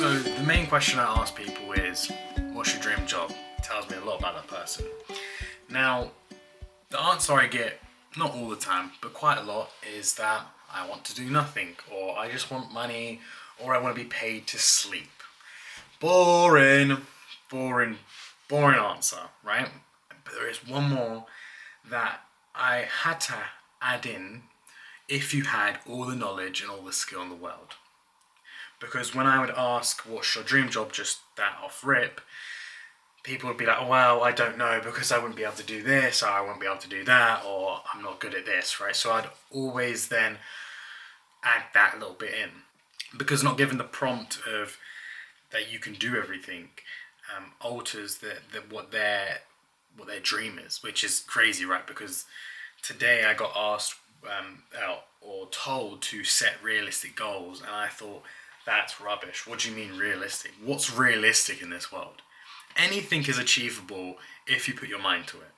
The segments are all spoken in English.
So the main question I ask people is, what's your dream job? It tells me a lot about that person. Now, the answer I get, not all the time, but quite a lot, is that I want to do nothing, or I just want money, or I want to be paid to sleep. Boring, boring, boring answer, right? But there is one more that I had to add in if you had all the knowledge and all the skill in the world. Because when I would ask, what's your dream job, just that off rip, people would be like, oh, well, I don't know because I wouldn't be able to do this, or I won't be able to do that, or I'm not good at this, right? So I'd always then add that little bit in. Because not given the prompt of that you can do everything alters what their dream is, which is crazy, right? Because today I got asked or told to set realistic goals, and I thought, that's rubbish. What do you mean realistic? What's realistic in this world? Anything is achievable if you put your mind to it.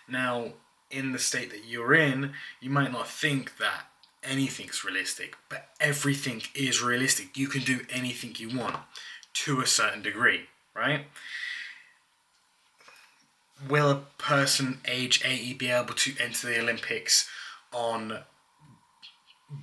Now, in the state that you're in, you might not think that anything's realistic, but everything is realistic. You can do anything you want to a certain degree, right? Will a person age 80 be able to enter the Olympics on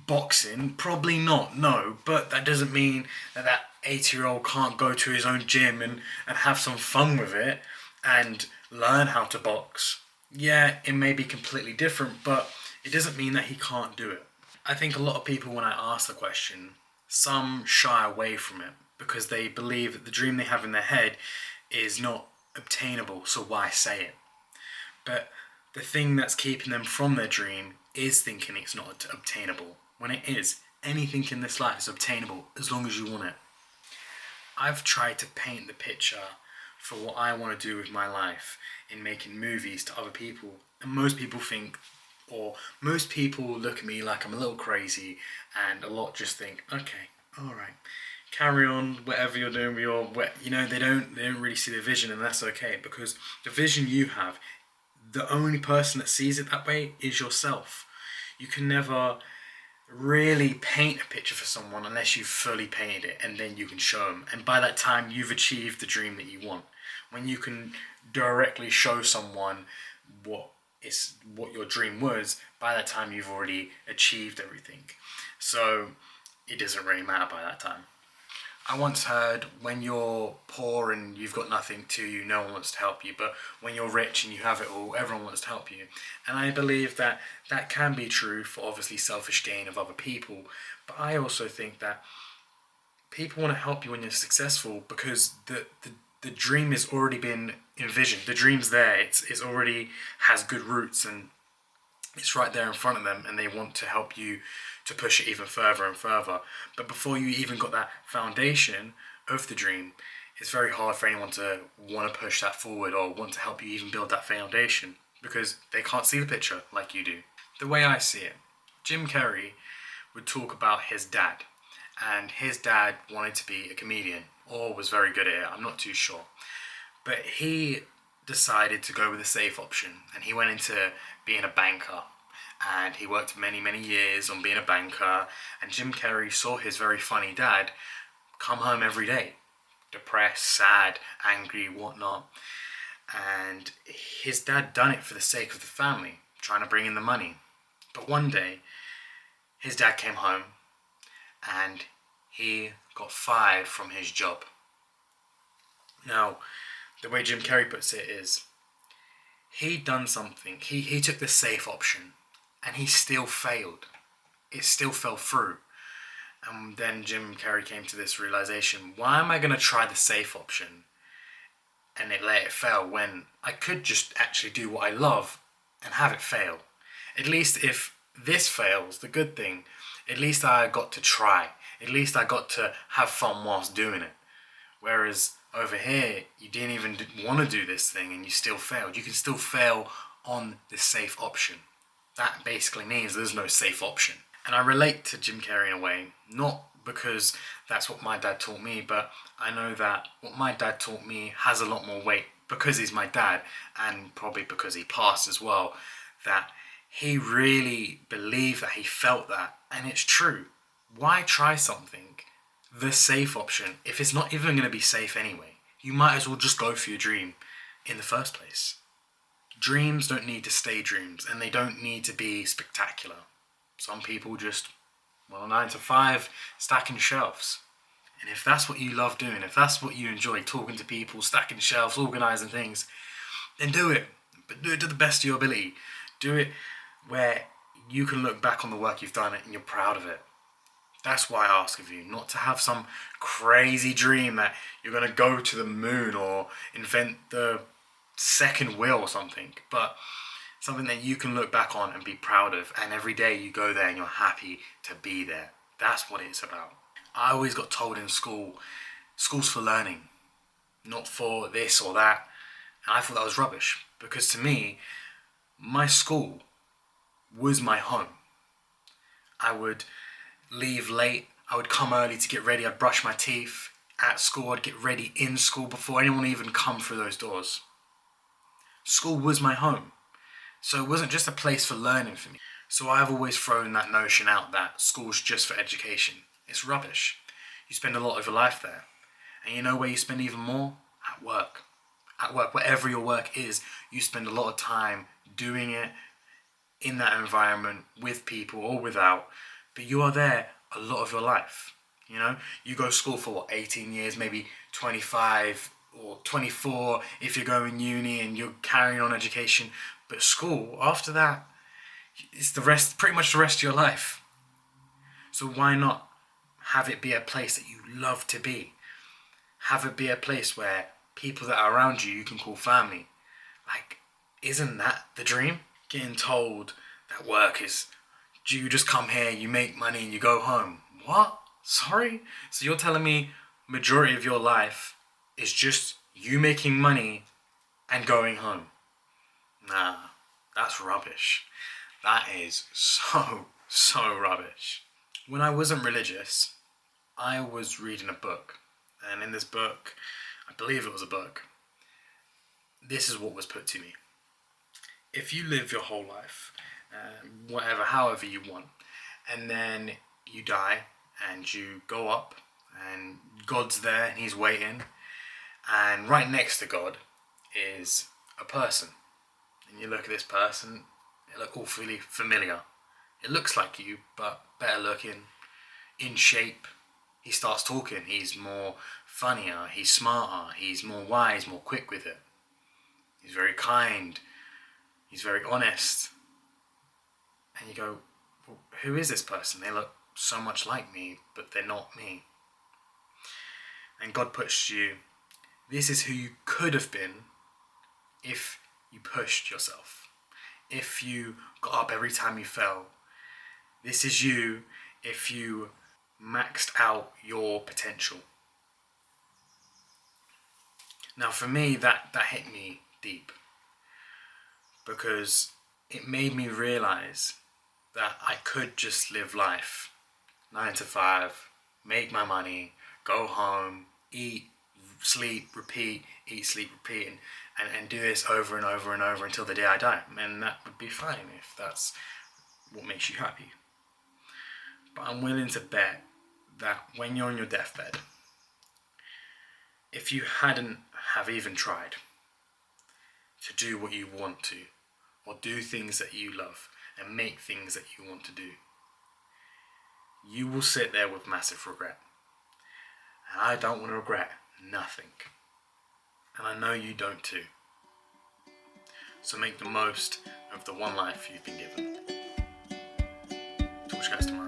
boxing? Probably not, no, but that doesn't mean that 80-year-old can't go to his own gym and have some fun with it and learn how to box. Yeah, it may be completely different, but it doesn't mean that he can't do it. I think a lot of people, when I ask the question, some shy away from it because they believe that the dream they have in their head is not obtainable, so why say it? But the thing that's keeping them from their dream is thinking it's not obtainable, when it is. Anything in this life is obtainable as long as you want it. I've tried to paint the picture for what I want to do with my life in making movies to other people, and most people look at me like I'm a little crazy, and a lot just think, okay, alright, carry on, whatever you're doing with they don't really see the vision, and that's okay, because the vision you have, the only person that sees it that way is yourself. You can never really paint a picture for someone unless you've fully painted it, and then you can show them, and by that time you've achieved the dream that you want. When you can directly show someone what your dream was, by that time you've already achieved everything. So it doesn't really matter by that time. I once heard, when you're poor and you've got nothing to you, no one wants to help you. But when you're rich and you have it all, everyone wants to help you. And I believe that can be true for obviously selfish gain of other people. But I also think that people want to help you when you're successful because the dream has already been envisioned. The dream's there. It's already has good roots and it's right there in front of them, and they want to help you to push it even further and further. But before you even got that foundation of the dream, it's very hard for anyone to want to push that forward or want to help you even build that foundation because they can't see the picture like you do. The way I see it, Jim Carrey would talk about his dad, and his dad wanted to be a comedian or was very good at it, I'm not too sure. But he decided to go with the safe option, and he went into being a banker, and he worked many years on being a banker. And Jim Carrey saw his very funny dad come home every day depressed, sad, angry, whatnot, and his dad done it for the sake of the family, trying to bring in the money. But one day his dad came home and he got fired from his job. Now, the way Jim Carrey puts it is, he'd done something. He took the safe option, and he still failed. It still fell through. And then Jim Carrey came to this realization, why am I going to try the safe option and let it fail when I could just actually do what I love and have it fail? At least if this fails, the good thing, at least I got to try. At least I got to have fun whilst doing it. Whereas over here, you didn't even want to do this thing and you still failed. You can still fail on the safe option. That basically means there's no safe option. And I relate to Jim Carrey in a way, not because that's what my dad taught me, but I know that what my dad taught me has a lot more weight because he's my dad, and probably because he passed as well, that he really believed that, he felt that, and it's true. Why try something the safe option. If it's not even going to be safe anyway, you might as well just go for your dream in the first place. Dreams don't need to stay dreams, and they don't need to be spectacular. Some people just, well, 9 to 5, stacking shelves. And if that's what you love doing, if that's what you enjoy, talking to people, stacking shelves, organising things, then do it. But do it to the best of your ability. Do it where you can look back on the work you've done and you're proud of it. That's why I ask of you, not to have some crazy dream that you're going to go to the moon or invent the second wheel or something, but something that you can look back on and be proud of, and every day you go there and you're happy to be there. That's what it's about. I always got told in school, school's for learning, not for this or that, and I thought that was rubbish, because to me, my school was my home. I would leave late, I would come early to get ready, I'd brush my teeth at school, I'd get ready in school before anyone even come through those doors. School was my home. So it wasn't just a place for learning for me. So I've always thrown that notion out that school's just for education. It's rubbish. You spend a lot of your life there. And you know where you spend even more? At work. At work, whatever your work is, you spend a lot of time doing it in that environment with people or without. But you are there a lot of your life. You know, you go to school for 18 years, maybe 25 or 24 if you're going uni and you're carrying on education. But school, after that, it's pretty much the rest of your life. So why not have it be a place that you love to be? Have it be a place where people that are around you can call family. Like, isn't that the dream? Getting told that work is, you just come here, you make money and you go home. What? Sorry? So you're telling me majority of your life is just you making money and going home? Nah, that's rubbish. That is so rubbish. When I wasn't religious, I was reading a book. And in this book, I believe it was a book, this is what was put to me. If you live your whole life, however you want, and then you die and you go up and God's there and he's waiting, and right next to God is a person, and you look at this person, it looks awfully familiar. It looks like you, but better looking, in shape. He starts talking, he's more funnier, he's smarter, he's more wise, more quick with it. He's very kind, he's very honest. And you go, well, who is this person? They look so much like me, but they're not me. And God puts you, this is who you could have been if you pushed yourself. If you got up every time you fell. This is you if you maxed out your potential. Now for me, that hit me deep, because it made me realise that I could just live life 9 to 5, make my money, go home, eat, sleep, repeat, eat, sleep, repeat, and do this over and over and over until the day I die. And that would be fine if that's what makes you happy. But I'm willing to bet that when you're on your deathbed, if you hadn't have even tried to do what you want to, or do things that you love, and make things that you want to do, you will sit there with massive regret. And I don't want to regret nothing. And I know you don't too. So make the most of the one life you've been given. Talk to you guys tomorrow.